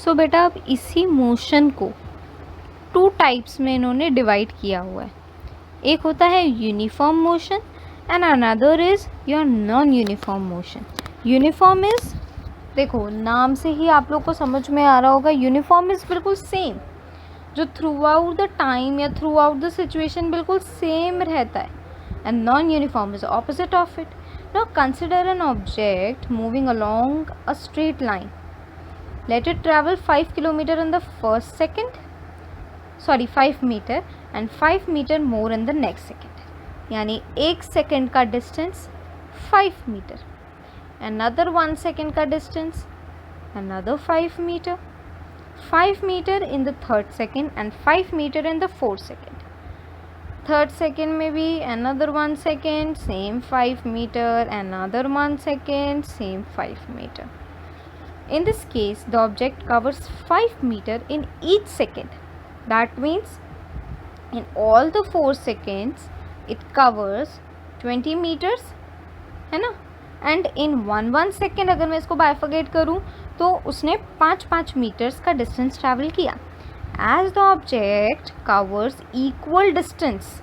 सो बेटा अब इसी मोशन को टू टाइप्स में इन्होंने डिवाइड किया हुआ है। एक होता है uniform motion and another is your non uniform motion. Uniform is, देखो नाम से ही आप लोग को समझ में आ रहा होगा, यूनिफॉर्म इज़ बिल्कुल सेम, जो थ्रू आउट द टाइम या थ्रू आउट द सिचुएशन बिल्कुल सेम रहता है। And non uniform is opposite of it. Now consider an object moving along a straight line. Let it travel 5 kilometre in the first second, 5 metre and 5 metre more in the next second. यानी 1 second का distance 5 metre, another 1 second का distance, another 5 meter, 5 meter in the third second and 5 meter in the fourth second. Third second में भी another 1 second, same 5 meter, another 1 second, same 5 meter. In this case, the object covers 5 meter in each second. That means in all the 4 seconds, it covers 20 meters, है ना। And in 1 second अगर मैं इसको bifurcate करूँ तो उसने 5 metres का distance travel किया। As the object covers equal distance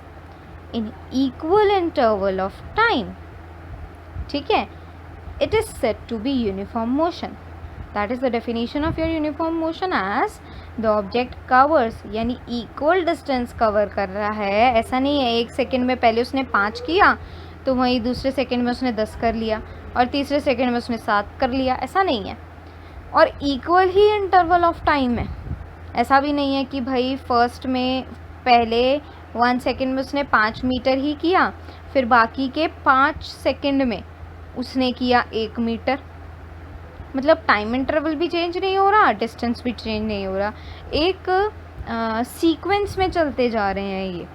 in equal interval of time, ठीक है, it is said to be uniform motion. That is the definition of your uniform motion. As the object covers, यानी equal distance cover कर रहा है। ऐसा नहीं है 1 second में पहले उसने 5 किया तो वहीं दूसरे सेकंड में उसने 10 कर लिया और तीसरे सेकंड में उसने 7 कर लिया, ऐसा नहीं है। और equal he interval of time है। ऐसा भी नहीं है कि भाई फर्स्ट में पहले 1 सेकंड में उसने 5 मीटर ही किया, फिर बाकी के 5 सेकंड में उसने किया 1 मीटर। मतलब टाइम इंटरवल भी चेंज नहीं हो रहा, डिस्टेंस भी चेंज नहीं हो रहा, एक सीक्वेंस में चलते जा रहे हैं ये,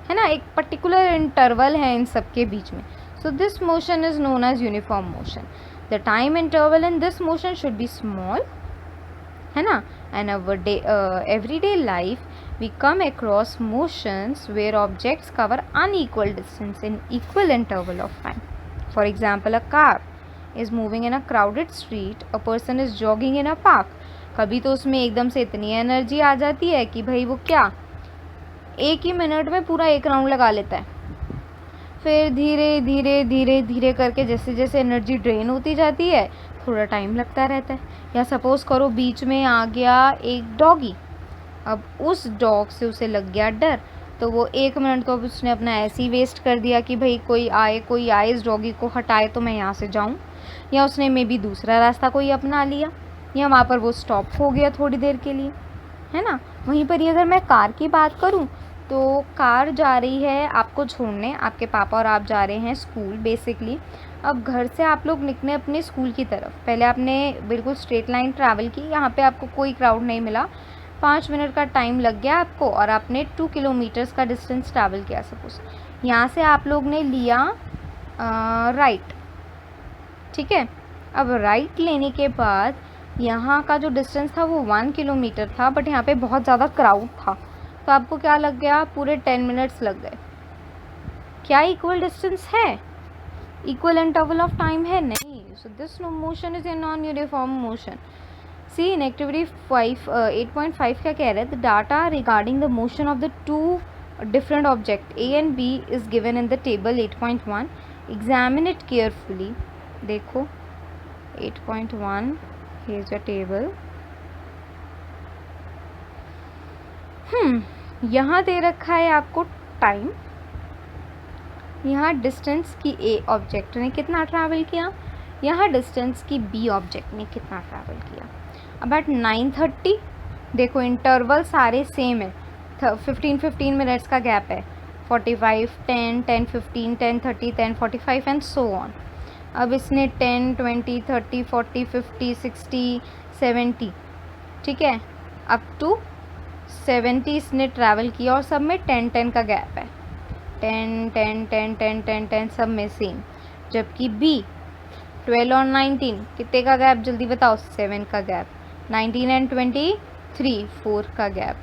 है ना, एक पर्टिकुलर इंटरवल है इन सब के बीच में। So this motion is known as uniform motion. The time interval in this motion should be small, है ना। And every day life we come across motions where objects cover unequal distance in equal interval of time. For example, a car is moving in a crowded street, a person is jogging in a park. कभी तो उसमें एकदम से इतनी energy आ जाती है कि भाई वो क्या 1 ही मिनट में पूरा 1 राउंड लगा लेता है। फिर धीरे धीरे धीरे धीरे करके जैसे जैसे एनर्जी ड्रेन होती जाती है थोड़ा टाइम लगता रहता है। या सपोज़ करो बीच में आ गया एक डॉगी, अब उस डॉग से उसे लग गया डर, तो वो 1 मिनट तो उसने अपना ऐसे ही वेस्ट कर दिया कि भाई कोई आए इस डॉगी को हटाए तो मैं यहाँ से जाऊँ। या उसने मे बी दूसरा रास्ता कोई अपना लिया, या वहाँ पर वो स्टॉप हो गया थोड़ी देर के लिए, है ना। वहीं पर ही अगर मैं कार की बात करूँ तो कार जा रही है आपको छोड़ने, आपके पापा और आप जा रहे हैं स्कूल बेसिकली। अब घर से आप लोग निकले अपने स्कूल की तरफ, पहले आपने बिल्कुल स्ट्रेट लाइन ट्रैवल की, यहाँ पे आपको कोई क्राउड नहीं मिला, 5 मिनट का टाइम लग गया आपको और आपने 2 किलोमीटर्स का डिस्टेंस ट्रैवल किया। सपोज यहाँ से आप लोग ने लिया राइट, ठीक है। अब राइट लेने के बाद यहाँ का जो डिस्टेंस था वो 1 किलोमीटर था, बट यहाँ पे बहुत ज़्यादा क्राउड था, तो आपको क्या लग गया, पूरे 10 मिनट्स लग गए। क्या इक्वल डिस्टेंस है, इक्वल इंटरवल ऑफ टाइम है? नहीं। So this motion is a non uniform motion. See in activity 8.5 क्या कह रहे हैं, the data regarding the motion of the 2 different object A and B is given in the table 8.1, examine it carefully. देखो 8.1, here is your table। यहाँ दे रखा है आपको time, यहाँ डिस्टेंस की ए ऑब्जेक्ट ने कितना ट्रैवल किया, यहाँ डिस्टेंस की बी ऑब्जेक्ट ने कितना ट्रैवल किया। अब एट 9:30 देखो इंटरवल सारे सेम है, 15 मिनट्स का गैप है, 45, 10, 10:15, 10:30, 10:45 एंड सो ऑन। अब इसने 10, 20, 30, 40, 50, 60, 70, ठीक है, अप टू 70 इसने ट्रैवल किया और सब में 10-10 का गैप है, 10, 10, 10, 10, 10, 10 सब में सेम। जबकि बी 12 और 19 कितने का गैप, जल्दी बताओ, 7 का गैप। 19 एंड 23 4 का गैप।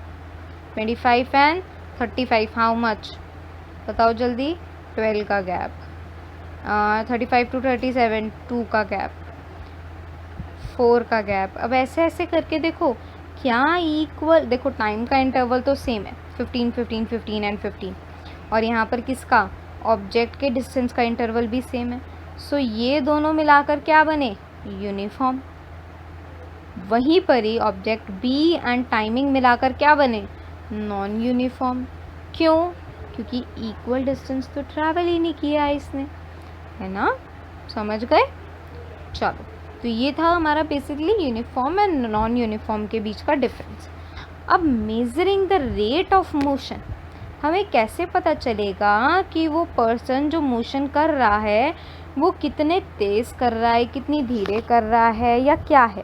25 एंड 35 हाउ मच, बताओ जल्दी, 12 का गैप। 35 to 37 2 का गैप। 4 का गैप। अब ऐसे ऐसे करके देखो क्या इक्वल, देखो टाइम का इंटरवल तो सेम है 15 15 15 एंड 15, और यहाँ पर किसका, ऑब्जेक्ट के डिस्टेंस का इंटरवल भी सेम है। सो ये दोनों मिलाकर क्या बने, यूनिफॉर्म। वहीं पर ही ऑब्जेक्ट बी एंड टाइमिंग मिलाकर क्या बने, नॉन यूनिफॉर्म। क्यों, क्योंकि इक्वल डिस्टेंस तो ट्रैवल ही नहीं किया इसने, है ना, समझ गए। चलो, तो ये था हमारा basically uniform and non uniform के बीच का डिफरेंस। अब measuring the rate of motion, हमें कैसे पता चलेगा कि वो पर्सन जो मोशन कर रहा है वो कितने तेज़ कर रहा है, कितनी धीरे कर रहा है, या क्या है।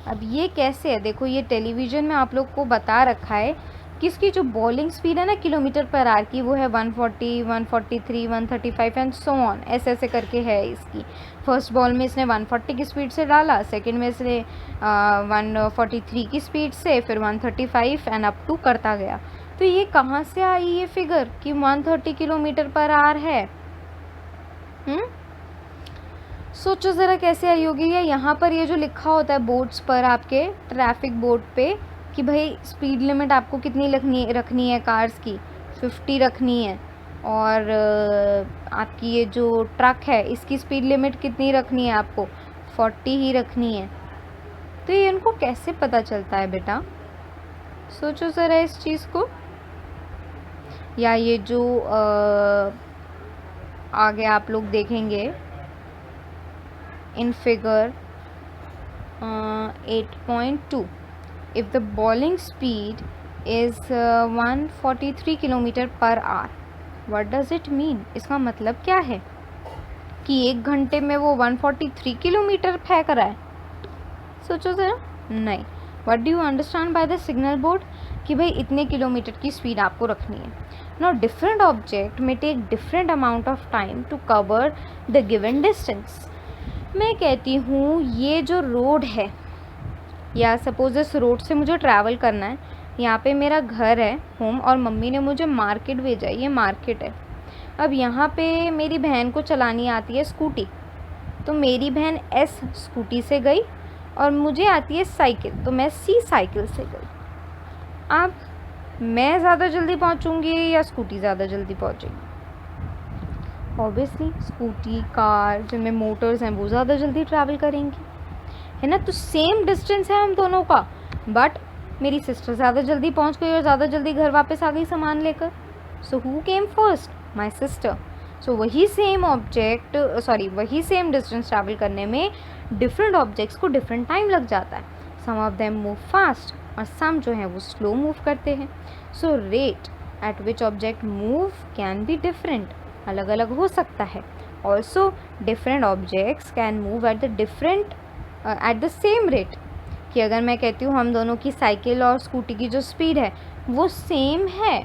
अब ये कैसे है, देखो ये टेलीविज़न में आप लोग को बता रखा है कि इसकी जो बॉलिंग स्पीड है ना किलोमीटर पर आवर की, वो है 140, 143, 135 एंड सो ऑन, ऐसे ऐसे करके है इसकी। फर्स्ट बॉल में इसने 140 की स्पीड से डाला, सेकंड में इसने 143 की स्पीड से, फिर 135 एंड अप टू करता गया। तो ये कहाँ से आई ये फिगर कि 130 किलोमीटर पर आवर है। सोचो ज़रा कैसे आई होगी। या यहाँ पर ये जो लिखा होता है बोर्ड्स पर आपके, ट्रैफिक बोर्ड पे, कि भाई स्पीड लिमिट आपको कितनी रखनी है कार्स की, 50 रखनी है, और आपकी ये जो ट्रक है इसकी स्पीड लिमिट कितनी रखनी है आपको, 40 ही रखनी है। तो ये इनको कैसे पता चलता है बेटा, सोचो ज़रा इस चीज़ को। या ये जो आगे आप लोग देखेंगे in figure 8.2, if the bowling speed is 143 kilometre per our, what does it mean, इसका मतलब क्या है कि 1 घंटे में वो 143 किलोमीटर फेंक रहा है। सोचो ज़रा, नहीं। what do you understand by the signal board, कि भाई इतने किलोमीटर की स्पीड आपको रखनी है। now different object may take different amount of time to cover the given distance। मैं कहती हूँ ये जो रोड है, या सपोज इस रोड से मुझे ट्रैवल करना है, यहाँ पे मेरा घर है होम, और मम्मी ने मुझे मार्केट भेजा है, ये मार्केट है। अब यहाँ पे मेरी बहन को चलानी आती है स्कूटी, तो मेरी बहन एस स्कूटी से गई, और मुझे आती है साइकिल, तो मैं सी साइकिल से गई। अब मैं ज़्यादा जल्दी पहुँचूँगी या स्कूटी ज़्यादा जल्दी पहुँचेगी, ऑब्वियसली स्कूटी, कार जिनमें मोटर्स हैं वो ज़्यादा जल्दी ट्रैवल करेंगी, है ना। तो सेम डिस्टेंस है हम दोनों का, बट मेरी सिस्टर ज़्यादा जल्दी पहुंच गई और ज़्यादा जल्दी घर वापस आ गई सामान लेकर। So who came first, my sister. So वही सेम ऑब्जेक्ट, वही सेम डिस्टेंस ट्रैवल करने में डिफरेंट ऑब्जेक्ट्स को डिफरेंट टाइम लग जाता है। Some of them move fast और सम जो हैं वो स्लो मूव करते हैं। So rate at which object move can be different, अलग अलग हो सकता है। Also different objects can move at the same rate, कि अगर मैं कहती हूँ हम दोनों की साइकिल और स्कूटी की जो स्पीड है वो सेम है,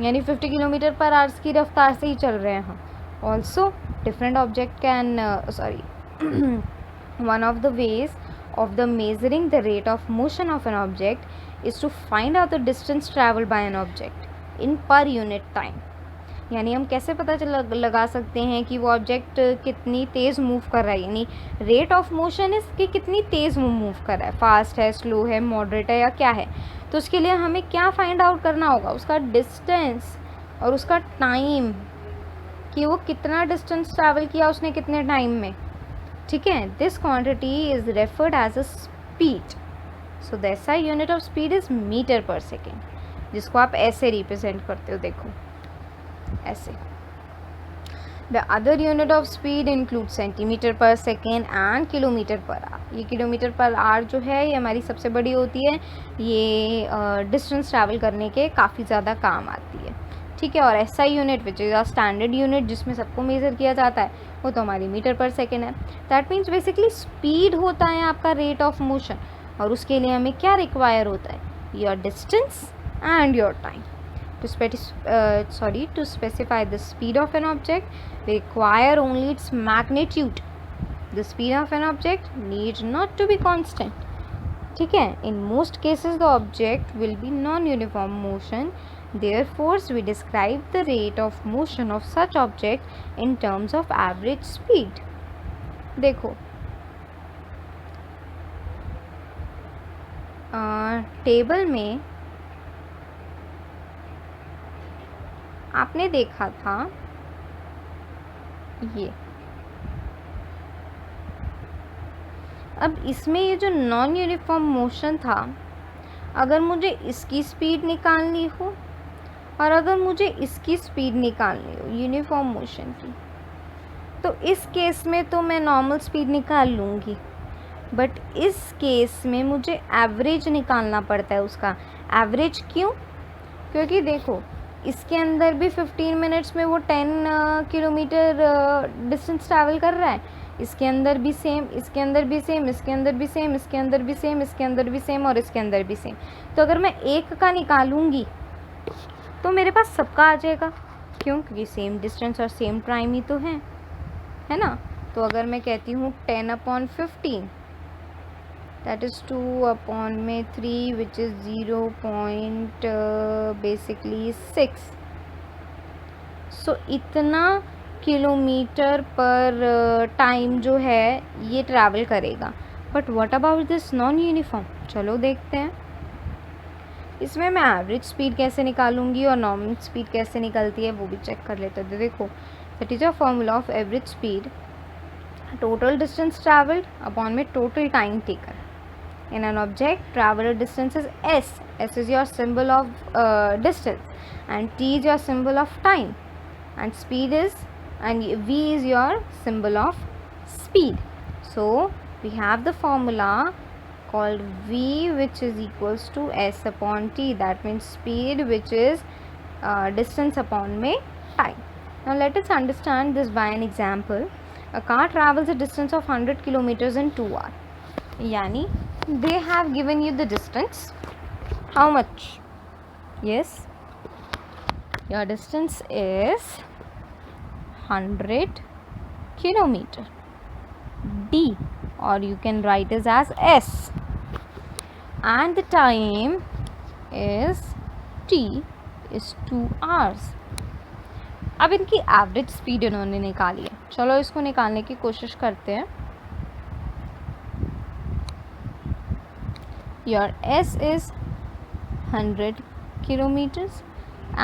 यानी 50 किलोमीटर पर आवर्स की रफ्तार से ही चल रहे हैं हम। Also different object can one of the ways of the measuring the rate of motion of an object is to find out the distance traveled by an object in per unit time। यानी हम कैसे पता लगा सकते हैं कि वो object कितनी तेज़ मूव कर रहा है, यानी रेट ऑफ मोशन इसकी कितनी तेज़ मूव कर रहा है, फास्ट है, स्लो है, मॉडरेट है, या क्या है। तो उसके लिए हमें क्या फाइंड आउट करना होगा, उसका डिस्टेंस और उसका टाइम, कि वो कितना डिस्टेंस ट्रैवल किया उसने कितने टाइम में, ठीक है। This quantity is referred as a speed. So the SI unit of speed is metre पर सेकेंड, जिसको आप ऐसे रिप्रेजेंट करते हो, देखो ऐसे। The other unit of speed include centimetre per second and kilometre per hour. ये किलोमीटर पर आवर जो है ये हमारी सबसे बड़ी होती है, ये डिस्टेंस ट्रैवल करने के काफ़ी ज़्यादा काम आती है, ठीक है। और SI unit which is a standard unit जिसमें सबको मेज़र किया जाता है, वो तो हमारी मीटर पर सेकेंड है। दैट मीन्स बेसिकली स्पीड होता है आपका रेट ऑफ मोशन, और उसके लिए हमें क्या रिक्वायर होता है, your distance and your time. To specify the speed of an object, we require only its magnitude. The speed of an object needs not to be constant. ठीक है, in most cases the object will be non-uniform motion. Therefore, we describe the rate of motion of such object in terms of average speed. देखो table में आपने देखा था ये, अब इसमें ये जो नॉन यूनिफॉर्म मोशन था, अगर मुझे इसकी स्पीड निकालनी हो और अगर मुझे इसकी स्पीड निकालनी हो यूनिफॉर्म मोशन की, तो इस केस में तो मैं नॉर्मल स्पीड निकाल लूँगी, बट इस केस में मुझे एवरेज निकालना पड़ता है उसका। एवरेज क्यों? क्योंकि देखो इसके अंदर भी 15 मिनट्स में वो 10 किलोमीटर डिस्टेंस ट्रैवल कर रहा है, इसके अंदर भी सेम, इसके अंदर भी सेम, इसके अंदर भी सेम, इसके अंदर भी सेम, इसके अंदर भी सेम और इसके अंदर भी सेम। तो अगर मैं एक का निकालूंगी तो मेरे पास सबका आ जाएगा। क्यों? क्योंकि सेम डिस्टेंस और सेम टाइम ही तो है ना। तो अगर मैं कहती हूँ 10/15, that is 2/3 which is 0.6। सो इतना किलोमीटर पर टाइम जो है ये ट्रैवल करेगा। But what about this non uniform? चलो देखते हैं। इसमें मैं एवरेज स्पीड कैसे निकालूंगी और नॉर्मल स्पीड कैसे निकलती है वो भी चेक कर लेते हैं। देखो, that is a formula of average speed, total distance travelled upon में total time taken. In an object, traveled distance is s. S is your symbol of distance, and t is your symbol of time, and speed is, and v is your symbol of speed. So we have the formula called v, which is equals to s upon t. That means speed, which is distance upon में time. Now let us understand this by an example. A car travels a distance of 100 kilometers in 2 hours. Yani they have given you the distance. How much? Yes, your distance is 100 kilometer, d, or you can write it as s, and the time is t is 2 hours. अब इनकी average speed इन्होंने निकाली है। चलो इसको निकालने की कोशिश करते हैं। Your s is 100 kilometers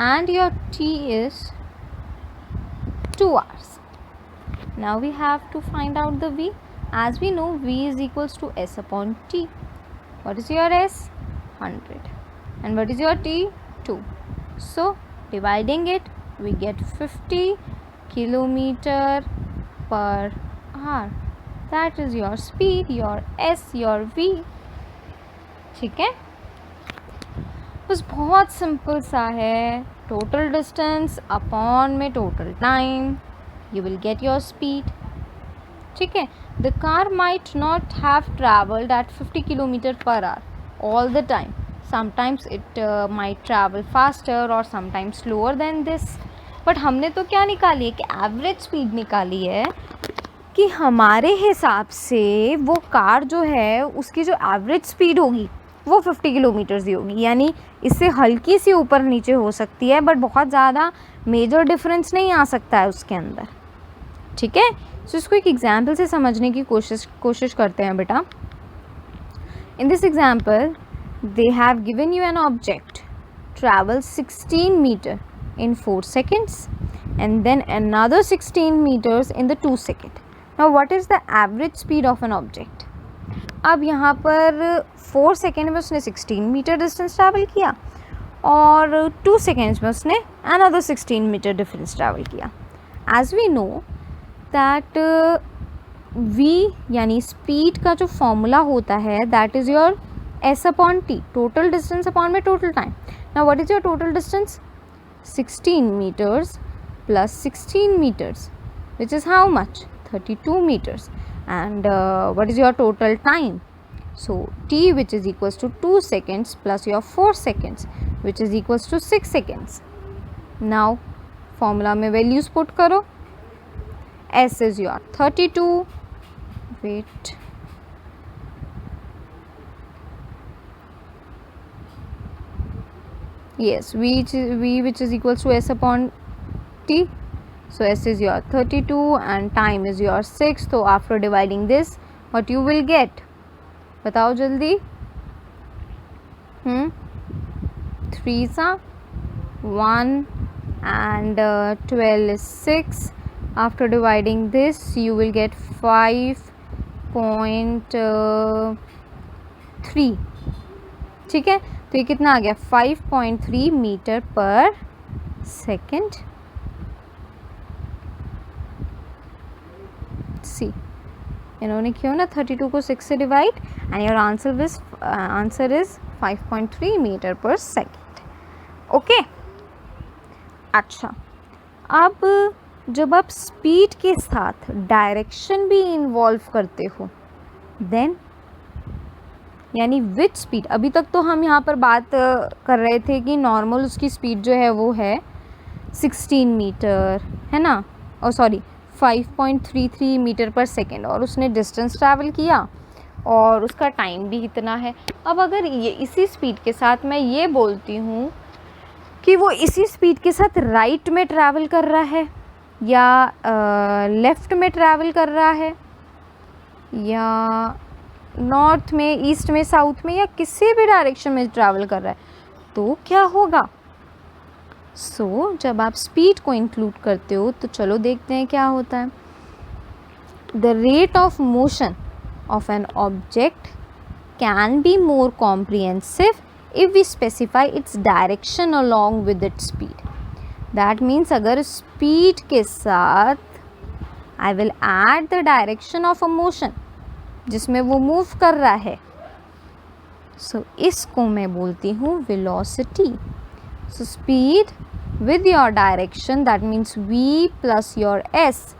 and your t is 2 hours. Now we have to find out the v. As we know, v is equals to s upon t. What is your s? 100. And what is your t? 2. So dividing it, we get 50 kilometer per hour. That is your speed, your s, your v. ठीक है, बस बहुत simple सा है। Total distance upon में total time, you will get your speed. ठीक है, the car might not have travelled at 50 kilometre per hour all the time. Sometimes it might travel faster और sometimes slower than this. But हमने तो क्या निकाली है कि एवरेज स्पीड निकाली है, कि हमारे हिसाब से वो कार जो है उसकी जो एवरेज स्पीड होगी वो 50 किलोमीटर्स ही होगी। यानी इससे हल्की सी ऊपर नीचे हो सकती है, बट बहुत ज़्यादा मेजर डिफरेंस नहीं आ सकता है उसके अंदर। ठीक है, तो इसको एक एग्जाम्पल से समझने की कोशिश करते हैं बेटा। In this example they have given you an object travel 16 metre in 4 seconds and then another 16 meters in the 2 seconds. Now what is the average speed of an object? अब यहाँ पर 4 सेकेंड में उसने 16 मीटर डिस्टेंस ट्रैवल किया और 2 seconds में उसने another 16 metre difference travel किया। As we know that v यानी स्पीड का जो फॉर्मूला होता है that is your s upon t, total distance upon में total time. Now what is your total distance? 16 meters plus 16 meters, which is how much? 32 meters. And what is your total time? So t, which is equals to 2 seconds plus your 4 seconds, which is equals to 6 seconds. Now formula में values put करो। s is your 32, wait, yes, v which is equals to s upon t. So s is your 32 and time is your 6. So after dividing this, what you will get? बताओ जल्दी। 3 सा 1 and 12 is 6. After dividing this you will get 5.3. ठीक है, तो ये कितना आ गया 5.3 metre पर सेकेंड. सी इन्होंने किया ना 32 को 6 से divide and your answer is 5.3 metre पर सेकेंड. ओके. अच्छा, अब जब आप स्पीड के साथ डायरेक्शन भी इन्वॉल्व करते हो देन, यानी विच स्पीड, अभी तक तो हम यहाँ पर बात कर रहे थे कि नॉर्मल उसकी स्पीड जो है वो है 16 मीटर, है ना, और सॉरी 5.33 मीटर पर सेकेंड, और उसने डिस्टेंस ट्रैवल किया और उसका टाइम भी इतना है. अब अगर ये इसी स्पीड के साथ मैं ये बोलती हूँ कि वो इसी स्पीड के साथ राइट में ट्रैवल कर रहा है या लेफ़्ट में ट्रैवल कर रहा है या नॉर्थ में, ईस्ट में, साउथ में, या किसी भी डायरेक्शन में ट्रैवल कर रहा है, तो क्या होगा. सो जब आप स्पीड को इंक्लूड करते हो तो चलो देखते हैं क्या होता है. The rate of motion of an object can be more comprehensive if we specify its direction along with its speed. That means अगर speed के साथ I will add the direction of a motion जिसमें वो move कर रहा है, so इसको मैं बोलती हूँ velocity. So speed with your direction, that means v plus your s,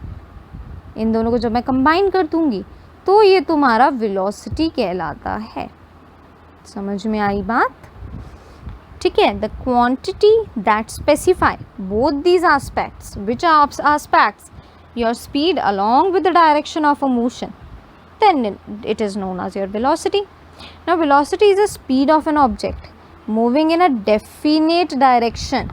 इन दोनों को जब मैं combine कर दूँगी तो ये तुम्हारा velocity कहलाता है. समझ में आई बात. ठीक है. The quantity that specify both these aspects, which aspects, your speed along with the direction of a motion, then it is known as your velocity. Now velocity is the speed of an object moving in a definite direction,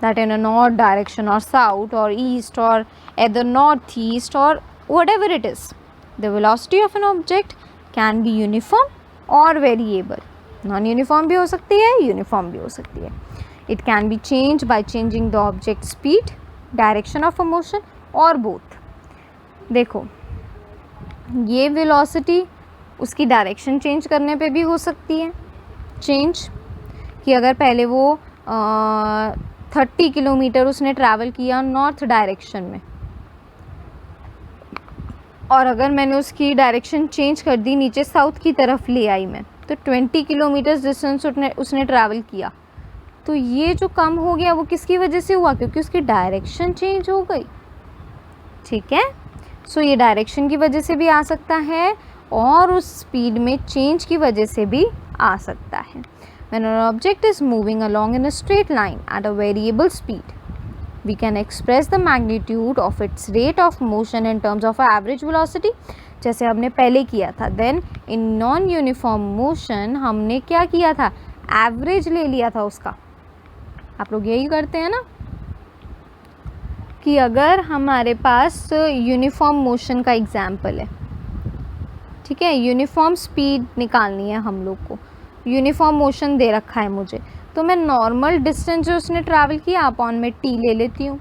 that in a north direction or south or east or either northeast or whatever it is. The velocity of an object can be uniform और variable. Non uniform भी हो सकती है, uniform भी हो सकती है. It can be change by changing the object speed, direction of a motion और बोथ. देखो ये वेलोसिटी उसकी डायरेक्शन चेंज करने पे भी हो सकती है चेंज, कि अगर पहले वो 30 किलोमीटर उसने ट्रैवल किया नॉर्थ डायरेक्शन में, और अगर मैंने उसकी डायरेक्शन चेंज कर दी, नीचे साउथ की तरफ ले आई मैं, तो 20 किलोमीटर डिस्टेंस उसने ट्रैवल किया, तो ये जो कम हो गया वो किसकी वजह से हुआ, क्योंकि उसकी डायरेक्शन चेंज हो गई. ठीक है. सो ये डायरेक्शन की वजह से भी आ सकता है और उस स्पीड में चेंज की वजह से भी आ सकता है. When an object is moving along in a straight line at a variable speed, we can express the magnitude of its rate of motion in terms of average velocity, जैसे हमने पहले किया था. Then in non uniform motion हमने क्या किया था, average ले लिया था उसका. आप लोग यही करते हैं ना, कि अगर हमारे पास यूनिफॉर्म मोशन का एग्जाम्पल है, ठीक है, यूनिफॉर्म स्पीड निकालनी है हम लोग को, यूनिफॉर्म मोशन दे रखा है मुझे, तो मैं नॉर्मल डिस्टेंस जो उसने ट्रैवल किया अपॉन में टी ले लेती हूँ.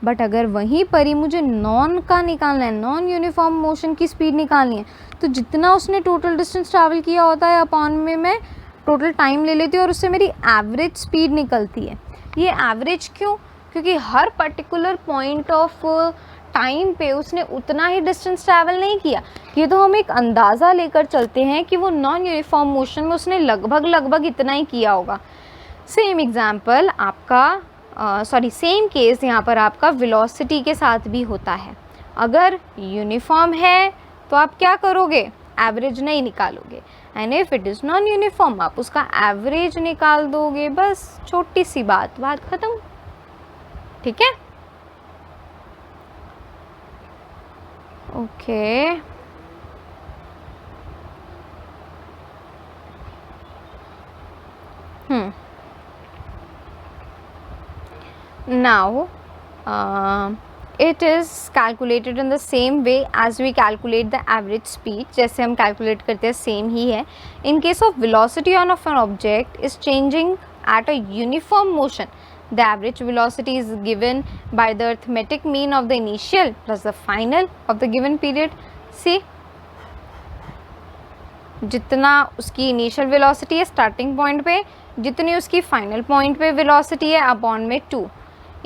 बट अगर वहीं पर ही मुझे नॉन का निकालना है, नॉन यूनिफॉर्म मोशन की स्पीड निकालनी है, तो जितना उसने टोटल डिस्टेंस ट्रैवल किया होता है अपॉन में मैं टोटल टाइम ले लेती हूँ और उससे मेरी एवरेज स्पीड निकलती है. ये एवरेज क्यों, क्योंकि हर पर्टिकुलर पॉइंट ऑफ टाइम पे उसने उतना ही डिस्टेंस ट्रैवल नहीं किया. ये तो हम एक अंदाज़ा लेकर चलते हैं कि वो नॉन यूनिफॉर्म मोशन में उसने लगभग इतना ही किया होगा. सेम एग्जाम्पल आपका सेम केस यहाँ पर आपका वेलोसिटी के साथ भी होता है. अगर यूनिफॉर्म है तो आप क्या करोगे, एवरेज नहीं निकालोगे, and if it is non uniform आप उसका एवरेज निकाल दोगे. बस छोटी सी बात ख़त्म. ठीक है. Okay. Now it is calculated in the same way as we calculate the average speed. जैसे हम calculate करते हैं same ही है. In case of velocity on of an object is changing at a uniform motion, the average velocity is given by the arithmetic mean of the initial plus the final of the given period. See, जितना उसकी initial velocity है starting point पे, जितनी उसकी final point पे velocity है upon में 2.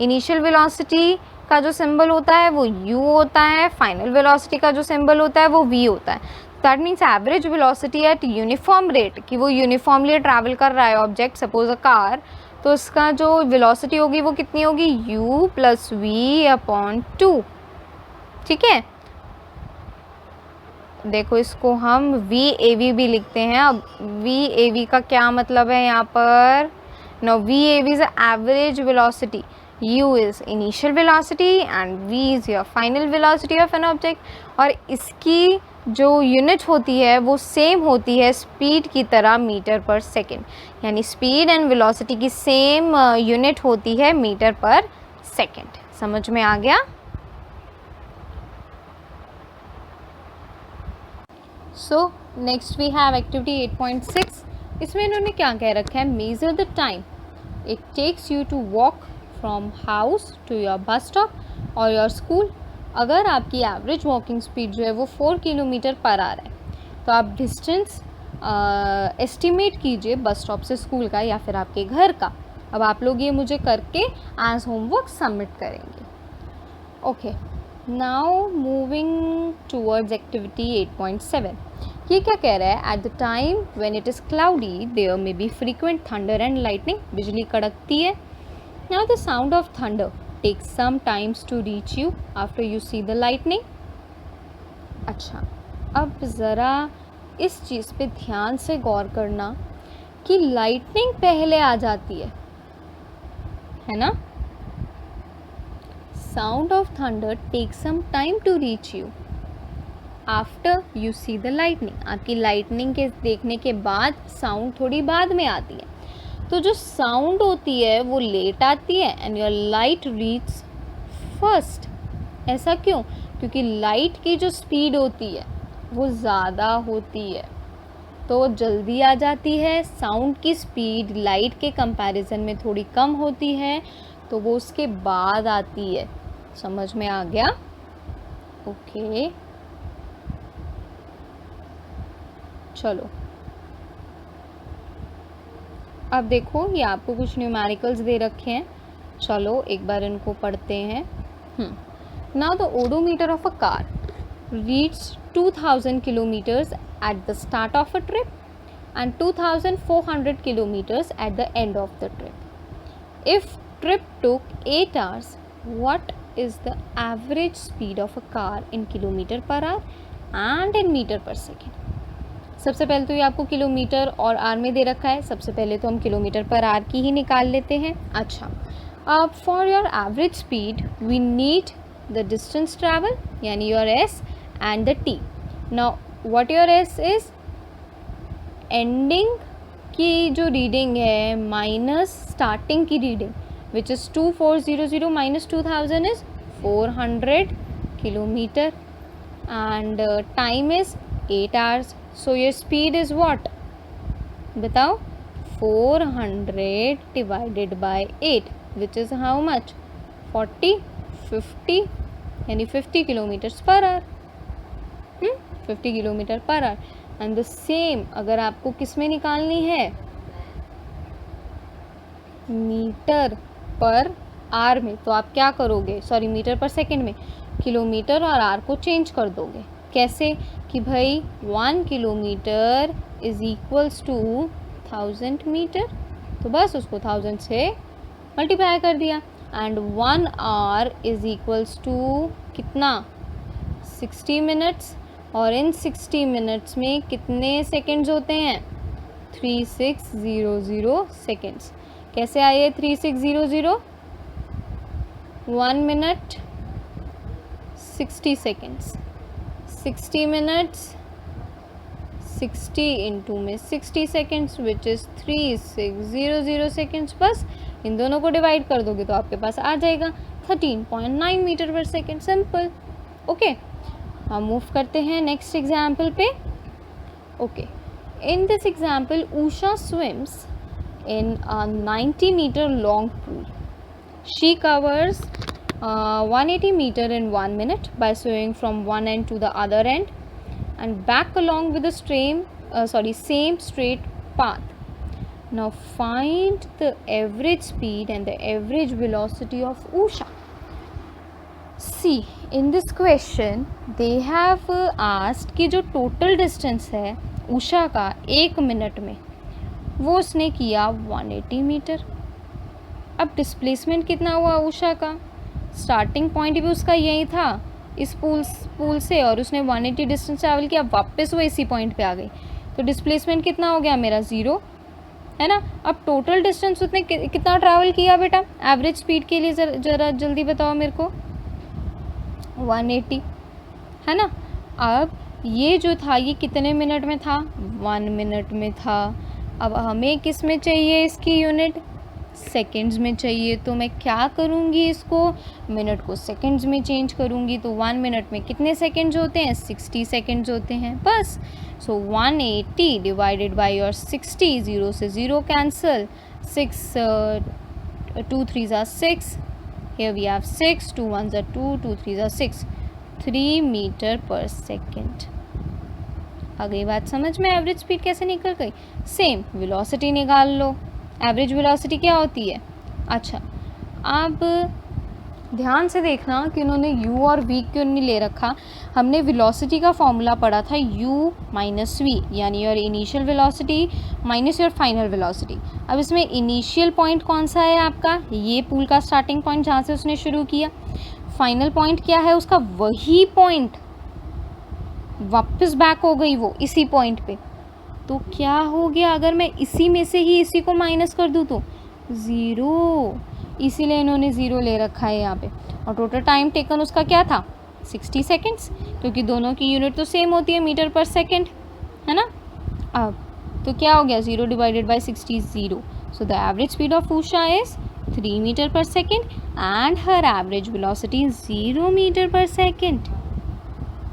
Initial velocity का जो सिंबल होता है वो u होता है, फाइनल वेलोसिटी का जो सिंबल होता है वो v होता है. That means average velocity at uniform rate, कि वो यूनिफॉर्मली ट्रैवल कर रहा है ऑब्जेक्ट, सपोज अ कार, तो उसका जो वेलोसिटी होगी वो कितनी होगी, u प्लस v अपॉन 2. ठीक है, देखो इसको हम VAV भी लिखते हैं. अब VAV का क्या मतलब है यहाँ पर, no VAV is average velocity, u is initial velocity and v is your final velocity of an object. और इसकी जो यूनिट होती है वो सेम होती है स्पीड की तरह, मीटर पर सेकेंड. यानी स्पीड एंड वेलोसिटी की सेम यूनिट होती है मीटर पर सेकेंड. समझ में आ गया? So next we have activity 8.6. इसमें इन्होंने क्या कह रखा है, measure the time it takes you to walk from house to your bus stop और योर स्कूल. अगर आपकी एवरेज वॉकिंग स्पीड जो है वो 4 किलोमीटर पर आवर है, तो आप डिस्टेंस एस्टिमेट कीजिए बस स्टॉप से स्कूल का या फिर आपके घर का. अब आप लोग ये मुझे करके एज होमवर्क सबमिट करेंगे. Okay, now moving towards activity 8.7. ये क्या कह रहा है, at the time when it is cloudy there may be frequent thunder and lightning. बिजली कड़कती है. Now the sound of thunder takes some times to reach you after you see the lightning. अच्छा, अब ज़रा इस चीज़ पे ध्यान से गौर करना कि लाइटनिंग पहले आ जाती है ना. Sound of thunder takes some time to reach you after you see the lightning. आपकी लाइटनिंग के देखने के बाद साउंड थोड़ी बाद में आती है. तो जो साउंड होती है वो लेट आती है and your light reach first. ऐसा क्यों? क्योंकि लाइट की जो स्पीड होती है वो ज़्यादा होती है, तो जल्दी आ जाती है. साउंड की स्पीड लाइट के कंपैरिजन में थोड़ी कम होती है, तो वो उसके बाद आती है. समझ में आ गया? ओके, चलो अब देखो ये आपको कुछ न्यूमेरिकल्स दे रखे हैं. चलो एक बार इनको पढ़ते हैं. Now the odometer of a car reads 2000 kilometres at the start of a trip and 2400 kilometres at the end of the trip. If trip took 8 hours, what is the average speed of a car in kilometer per hour and in meter per second? सबसे पहले तो ये आपको kilometre और are में दे रखा है. सबसे पहले तो हम किलोमीटर पर आर की ही निकाल लेते हैं. अच्छा, अब for your average speed we need the distance travel यानी your S and the T. Now what your S is, ending की जो रीडिंग है माइनस स्टार्टिंग की reading, which is 2400 minus 2000 is 400 kilometre and time is 8 hours. So your speed is what? बताओ, 400 divided by 8 which is how much? 50 यानी 50 kilometres per hour. 50 kilometre per our. And the same अगर आपको किस में निकालनी है, metre पर are में, तो आप क्या करोगे, सॉरी मीटर पर सेकेंड में, किलोमीटर और आर को चेंज कर दोगे. कैसे कि भाई 1 kilometre is equals to 1000 metre, तो बस उसको 1000 से मल्टीप्लाई कर दिया. And 1 hour is equals to कितना, 60 मिनट्स. और इन 60 मिनट्स में कितने सेकेंड्स होते हैं, 3600 सेकेंड्स. कैसे आए 3600, 1 मिनट 60 सेकेंड्स, 60 मिनट्स 60 इंटू में 60 सेकेंड्स विच इज़ 3600 सेकेंड्स. बस इन दोनों को डिवाइड कर दोगे तो आपके पास आ जाएगा 13.9 मीटर पर सेकेंड, सिंपल। ओके, हम मूव करते हैं नेक्स्ट एग्जाम्पल पे। Okay, in this example Usha swims in a 90 meter long pool. She covers 180 meter in 1 minute by swimming from one end to the other end and back along with the same straight path. Now find the average speed and the average velocity of Usha. See, in this question they have asked कि जो total distance है उषा का 1 minute में वो उसने किया 180 metre. अब displacement कितना हुआ उषा का? स्टार्टिंग पॉइंट भी उसका यही था इस पूल से और उसने 180 डिस्टेंस ट्रैवल किया, वापस वो इसी पॉइंट पे आ गई, तो डिस्प्लेसमेंट कितना हो गया मेरा? 0, है ना। अब टोटल डिस्टेंस उसने कितना ट्रैवल किया बेटा? एवरेज स्पीड के लिए ज़रा जल्दी बताओ मेरे को। 180, है ना। अब ये जो था ये कितने मिनट में था? 1 मिनट में था। अब हमें किस में चाहिए इसकी यूनिट? सेकंड्स में चाहिए। तो मैं क्या करूँगी, इसको मिनट को सेकंड्स में चेंज करूँगी। तो 1 मिनट में कितने सेकंड्स होते हैं? 60 सेकंड्स होते हैं, बस। सो 180 डिवाइडेड बाय योर 60, 0 से 0 cancel, 2 3 are 6, here we have 6, 2 1 are 2, 2 3 are 6, 3 metre पर सेकेंड। आ गई बात समझ में? एवरेज स्पीड कैसे निकल गई? सेम वेलोसिटी निकाल लो। एवरेज वेलोसिटी क्या होती है? अच्छा, अब ध्यान से देखना कि उन्होंने u और v क्यों नहीं ले रखा। हमने वेलोसिटी का फॉर्मूला पढ़ा था u माइनस v, यानी your initial velocity minus your final velocity. अब इसमें इनिशियल पॉइंट कौन सा है आपका? ये पूल का स्टार्टिंग पॉइंट जहाँ से उसने शुरू किया। फाइनल पॉइंट क्या है उसका? वही पॉइंट, वापस बैक हो गई वो इसी पॉइंट पे। तो क्या हो गया अगर मैं इसी में से ही इसी को माइनस कर दूँ तो? 0, इसीलिए इन्होंने 0 ले रखा है यहाँ पे। और टोटल टाइम टेकन उसका क्या था? 60 सेकेंड्स, क्योंकि दोनों की यूनिट तो सेम होती है मीटर पर सेकेंड, है ना। अब तो क्या हो गया? 0 divided by 60 is 0. So the average speed of Usha is 3 metre पर second and her average velocity is 0 metre पर सेकेंड।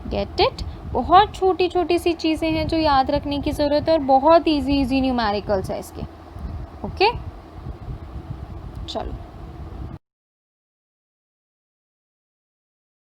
Get it? बहुत छोटी छोटी सी चीज़ें हैं जो याद रखने की ज़रूरत है और बहुत इजी न्यूमेरिकल्स है इसके। ओके, चलो।